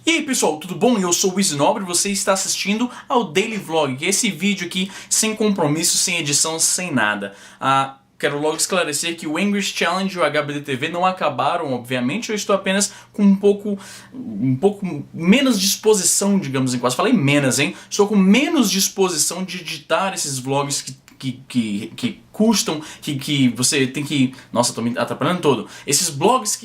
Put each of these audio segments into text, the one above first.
E aí pessoal, tudo bom? Eu sou o Wiz Nobre e você está assistindo ao Daily Vlog, que é esse vídeo aqui sem compromisso, sem edição, sem nada. Quero logo esclarecer que o English Challenge e o HBDTV não acabaram, obviamente. Eu estou apenas com um pouco menos disposição, digamos em quase. Falei menos, hein? Estou com menos disposição de editar esses vlogs que custam, que você tem que... Nossa, tô me atrapalhando todo. Esses vlogs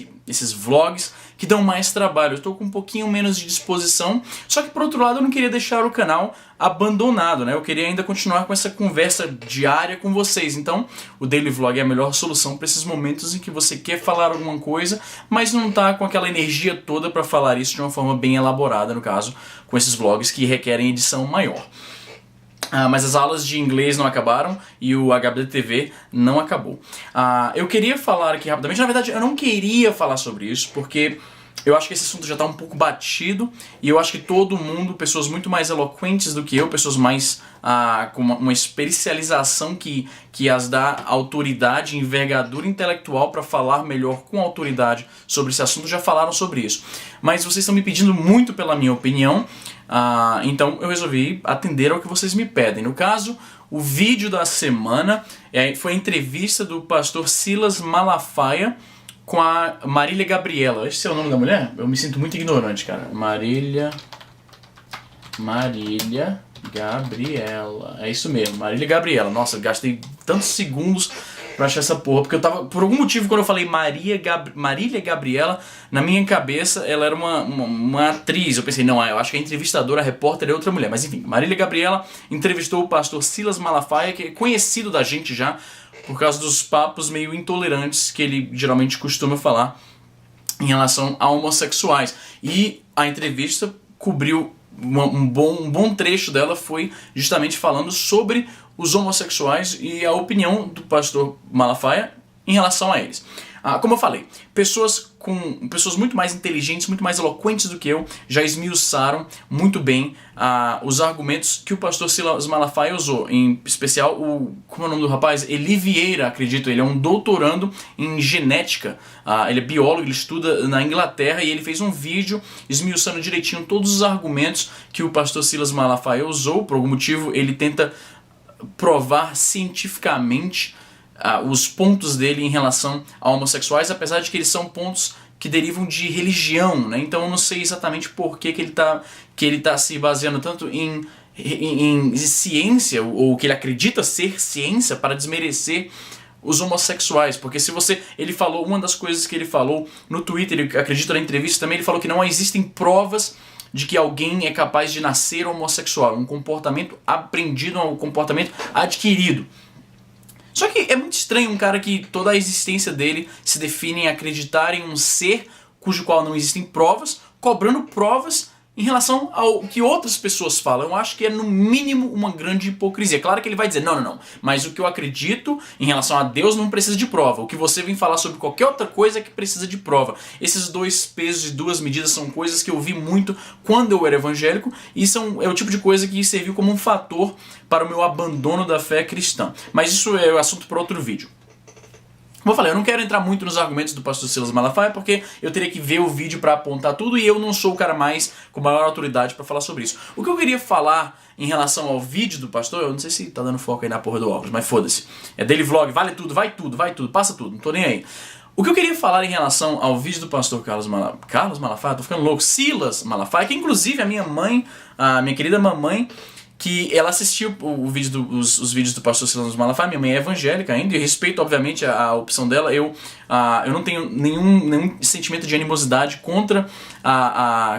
que dão mais trabalho. Eu tô com um pouquinho menos de disposição. Só que por outro lado eu não queria deixar o canal abandonado, né? Eu queria ainda continuar com essa conversa diária com vocês. Então o Daily Vlog é a melhor solução para esses momentos em que você quer falar alguma coisa, mas não tá com aquela energia toda para falar isso de uma forma bem elaborada, no caso, com esses vlogs que requerem edição maior. Mas as aulas de inglês não acabaram e o HBDTV não acabou. Eu queria falar aqui rapidamente, na verdade eu não queria falar sobre isso porque eu acho que esse assunto já está um pouco batido e eu acho que todo mundo, pessoas muito mais eloquentes do que eu, pessoas mais com uma especialização que as dá autoridade e envergadura intelectual para falar melhor com autoridade sobre esse assunto, já falaram sobre isso. Mas vocês estão me pedindo muito pela minha opinião. Então eu resolvi atender ao que vocês me pedem. No caso, o vídeo da semana foi a entrevista do pastor Silas Malafaia com a Marília Gabriela. Esse é o nome da mulher? Eu me sinto muito ignorante, cara. Marília Gabriela. É isso mesmo, Marília Gabriela. Nossa, eu gastei tantos segundos pra achar essa porra, porque eu tava, por algum motivo, quando eu falei Marília Gabriela, na minha cabeça ela era uma atriz. Eu pensei, não, eu acho que a entrevistadora, a repórter é outra mulher. Mas enfim, Marília Gabriela entrevistou o pastor Silas Malafaia, que é conhecido da gente já, por causa dos papos meio intolerantes que ele geralmente costuma falar em relação a homossexuais. E a entrevista cobriu um bom trecho dela, foi justamente falando sobre os homossexuais e a opinião do pastor Malafaia em relação a eles. Como eu falei, pessoas muito mais inteligentes, muito mais eloquentes do que eu, já esmiuçaram muito bem os argumentos que o pastor Silas Malafaia usou. Em especial, como é o nome do rapaz? Eli Vieira, acredito. Ele é um doutorando em genética. Ele é biólogo, ele estuda na Inglaterra e ele fez um vídeo esmiuçando direitinho todos os argumentos que o pastor Silas Malafaia usou. Por algum motivo, ele tenta provar cientificamente os pontos dele em relação a homossexuais, apesar de que eles são pontos que derivam de religião, né? Então eu não sei exatamente por que ele tá se baseando tanto em ciência, ou que ele acredita ser ciência, para desmerecer os homossexuais. Porque ele falou, uma das coisas que ele falou no Twitter, ele acredita na entrevista também, ele falou que não existem provas de que alguém é capaz de nascer homossexual, um comportamento aprendido, um comportamento adquirido. Só que é muito estranho um cara que toda a existência dele se define em acreditar em um ser cujo qual não existem provas, cobrando provas em relação ao que outras pessoas falam. Eu acho que é no mínimo uma grande hipocrisia. Claro que ele vai dizer, não, mas o que eu acredito em relação a Deus não precisa de prova. O que você vem falar sobre qualquer outra coisa é que precisa de prova. Esses dois pesos e duas medidas são coisas que eu vi muito quando eu era evangélico e é o tipo de coisa que serviu como um fator para o meu abandono da fé cristã. Mas isso é o assunto para outro vídeo. Como eu falei, eu não quero entrar muito nos argumentos do pastor Silas Malafaia porque eu teria que ver o vídeo para apontar tudo e eu não sou o cara com maior autoridade para falar sobre isso. O que eu queria falar em relação ao vídeo do pastor, eu não sei se tá dando foco aí na porra do óculos, mas foda-se. É Daily Vlog, vale tudo, vai tudo, passa tudo, não tô nem aí. O que eu queria falar em relação ao vídeo do pastor Carlos Malafaia, tô ficando louco, Silas Malafaia, que inclusive a minha mãe, a minha querida mamãe, que ela assistiu os vídeos do pastor Silas Malafaia. Minha mãe é evangélica ainda e respeito obviamente a opção dela. Eu não tenho nenhum sentimento de animosidade contra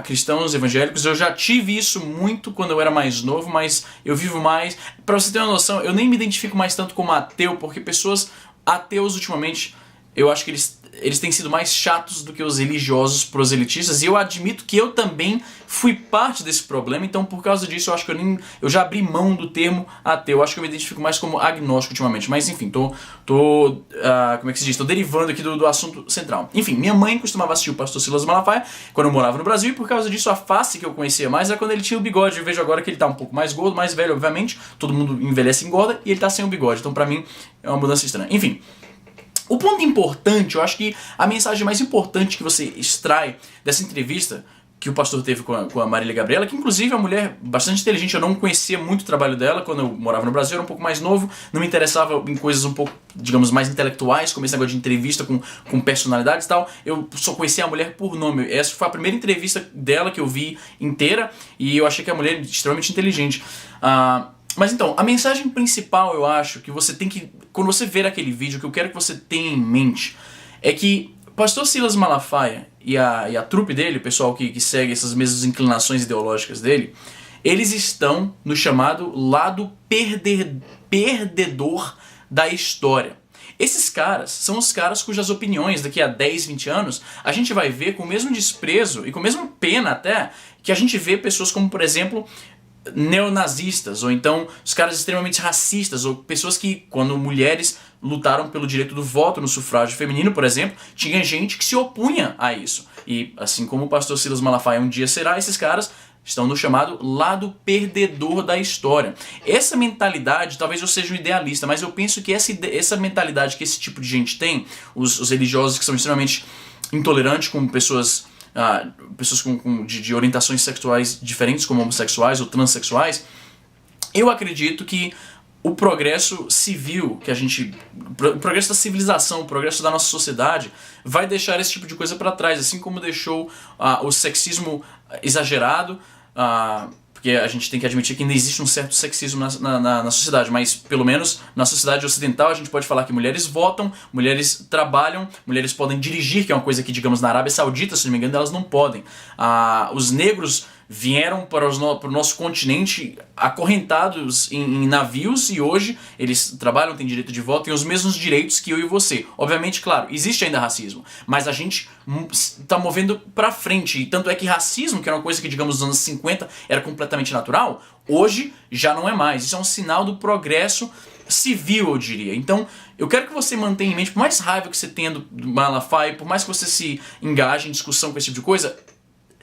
cristãos evangélicos. Eu já tive isso muito quando eu era mais novo, mas eu vivo mais. Pra você ter uma noção, eu nem me identifico mais tanto como ateu, porque pessoas ateus ultimamente, eu acho que eles têm sido mais chatos do que os religiosos proselitistas, e eu admito que eu também fui parte desse problema. Então por causa disso eu acho que eu já abri mão do termo ateu. Eu acho que eu me identifico mais como agnóstico ultimamente, mas enfim, como é que se diz? Tô derivando aqui do assunto central. Enfim, minha mãe costumava assistir o pastor Silas Malafaia quando eu morava no Brasil, e por causa disso a face que eu conhecia mais era quando ele tinha o bigode. Eu vejo agora que ele tá um pouco mais gordo, mais velho obviamente, todo mundo envelhece e engorda, e ele tá sem o bigode, então pra mim é uma mudança estranha. Enfim, o ponto importante, eu acho que a mensagem mais importante que você extrai dessa entrevista que o pastor teve com a Marília Gabriela, que inclusive é uma mulher bastante inteligente. Eu não conhecia muito o trabalho dela quando eu morava no Brasil, eu era um pouco mais novo, não me interessava em coisas um pouco, digamos, mais intelectuais, como esse negócio de entrevista com personalidades e tal. Eu só conhecia a mulher por nome. Essa foi a primeira entrevista dela que eu vi inteira, e eu achei que a mulher é extremamente inteligente. Mas então, a mensagem principal, eu acho, que você tem que, quando você ver aquele vídeo, que eu quero que você tenha em mente, é que o pastor Silas Malafaia e a trupe dele, o pessoal que segue essas mesmas inclinações ideológicas dele, eles estão no chamado lado perdedor da história. Esses caras são os caras cujas opiniões daqui a 10, 20 anos a gente vai ver com o mesmo desprezo e com a mesma pena até que a gente vê pessoas como, por exemplo, neonazistas, ou então os caras extremamente racistas, ou pessoas que, quando mulheres lutaram pelo direito do voto no sufrágio feminino, por exemplo, tinha gente que se opunha a isso. E assim como o pastor Silas Malafaia um dia será, esses caras estão no chamado lado perdedor da história. Essa mentalidade, talvez eu seja um idealista, mas eu penso que essa mentalidade que esse tipo de gente tem, os religiosos que são extremamente intolerantes com pessoas de orientações sexuais diferentes, como homossexuais ou transexuais, eu acredito que o progresso civil, o progresso da civilização, o progresso da nossa sociedade vai deixar esse tipo de coisa para trás, assim como deixou o sexismo exagerado, porque a gente tem que admitir que ainda existe um certo sexismo na sociedade, mas pelo menos na sociedade ocidental a gente pode falar que mulheres votam, mulheres trabalham, mulheres podem dirigir, que é uma coisa que, digamos, na Arábia Saudita, se não me engano, elas não podem. Os negros vieram para o nosso continente acorrentados em navios e hoje eles trabalham, têm direito de voto, têm os mesmos direitos que eu e você. Obviamente, claro, existe ainda racismo, mas a gente está movendo para frente. E tanto é que racismo, que era uma coisa que, digamos, nos anos 50 era completamente natural, hoje já não é mais. Isso é um sinal do progresso civil, eu diria. Então, eu quero que você mantenha em mente, por mais raiva que você tenha do Malafaia, por mais que você se engaje em discussão com esse tipo de coisa,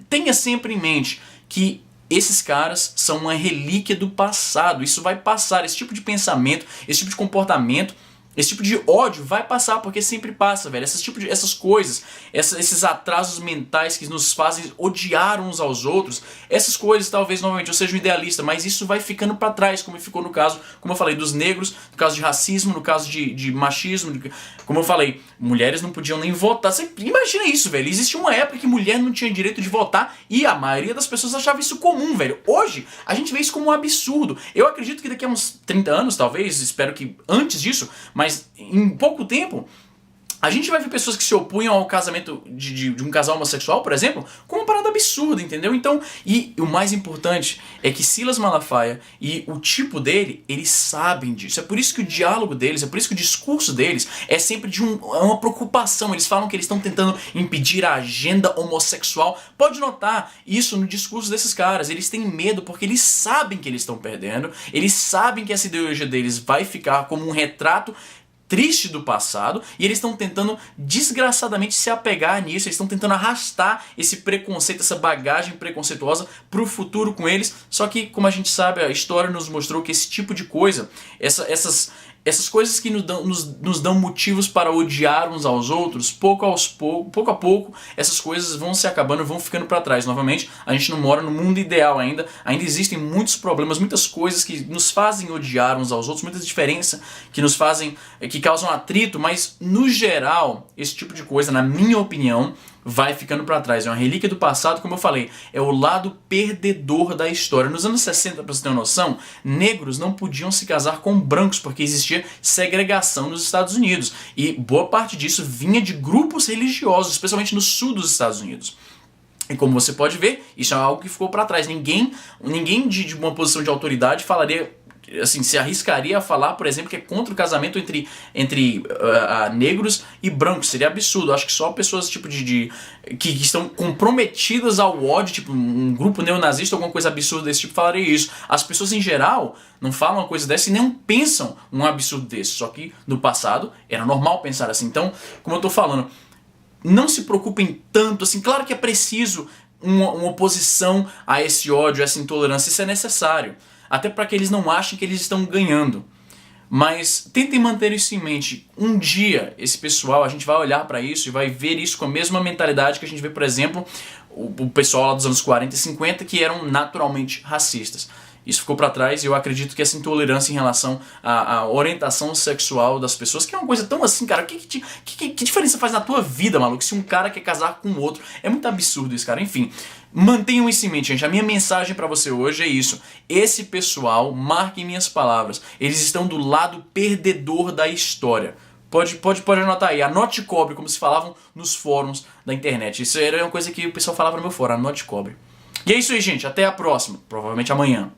tenha sempre em mente que esses caras são uma relíquia do passado. Isso vai passar, esse tipo de pensamento, esse tipo de comportamento, esse tipo de ódio vai passar, porque sempre passa, velho. Essas coisas, esses atrasos mentais que nos fazem odiar uns aos outros, essas coisas, talvez, novamente, eu seja um idealista, mas isso vai ficando pra trás, como ficou no caso, como eu falei, dos negros, no caso de racismo, no caso de machismo, como eu falei, mulheres não podiam nem votar. Você imagina isso, velho. Existia uma época que mulher não tinha direito de votar e a maioria das pessoas achava isso comum, velho. Hoje, a gente vê isso como um absurdo. Eu acredito que daqui a uns 30 anos, talvez, espero que antes disso, mas em pouco tempo, a gente vai ver pessoas que se opunham ao casamento de um casal homossexual, por exemplo, como uma parada absurda, entendeu? Então, e o mais importante é que Silas Malafaia e o tipo dele, eles sabem disso. É por isso que o diálogo deles, é por isso que o discurso deles é sempre de uma preocupação. Eles falam que eles estão tentando impedir a agenda homossexual. Pode notar isso no discurso desses caras. Eles têm medo porque eles sabem que eles estão perdendo. Eles sabem que essa ideologia deles vai ficar como um retrato triste do passado, e eles estão tentando desgraçadamente se apegar nisso, eles estão tentando arrastar esse preconceito, essa bagagem preconceituosa pro futuro com eles, só que, como a gente sabe, a história nos mostrou que esse tipo de coisa, essas coisas que nos dão motivos para odiar uns aos outros, pouco a pouco, essas coisas vão se acabando, vão ficando para trás. Novamente, a gente não mora no mundo ideal ainda existem muitos problemas, muitas coisas que nos fazem odiar uns aos outros, muitas diferenças que causam atrito, mas no geral, esse tipo de coisa, na minha opinião, vai ficando para trás. É uma relíquia do passado, como eu falei, é o lado perdedor da história. Nos anos 60, para você ter uma noção, negros não podiam se casar com brancos porque existia segregação nos Estados Unidos. E boa parte disso vinha de grupos religiosos, especialmente no sul dos Estados Unidos. E como você pode ver, isso é algo que ficou para trás. Ninguém de uma posição de autoridade falaria, assim, se arriscaria a falar, por exemplo, que é contra o casamento entre negros e brancos. Seria absurdo. Acho que só pessoas tipo que estão comprometidas ao ódio, tipo um grupo neonazista, alguma coisa absurda desse tipo, falaria isso. As pessoas em geral não falam uma coisa dessa e nem pensam um absurdo desse. Só que no passado era normal pensar assim. Então, como eu tô falando, não se preocupem tanto assim. Claro que é preciso uma oposição a esse ódio, a essa intolerância. Isso é necessário. Até para que eles não achem que eles estão ganhando. Mas tentem manter isso em mente. Um dia, esse pessoal, a gente vai olhar para isso e vai ver isso com a mesma mentalidade que a gente vê, por exemplo, o pessoal lá dos anos 40 e 50 que eram naturalmente racistas. Isso ficou pra trás e eu acredito que essa intolerância em relação à orientação sexual das pessoas, que é uma coisa tão assim, cara, que diferença faz na tua vida, maluco, se um cara quer casar com outro? É muito absurdo isso, cara. Enfim, mantenham isso em mente, gente. A minha mensagem pra você hoje é isso. Esse pessoal, marquem minhas palavras, eles estão do lado perdedor da história. Pode anotar aí, anote cobre, como se falavam nos fóruns da internet. Isso era uma coisa que o pessoal falava no meu fórum, anote cobre. E é isso aí, gente. Até a próxima. Provavelmente amanhã.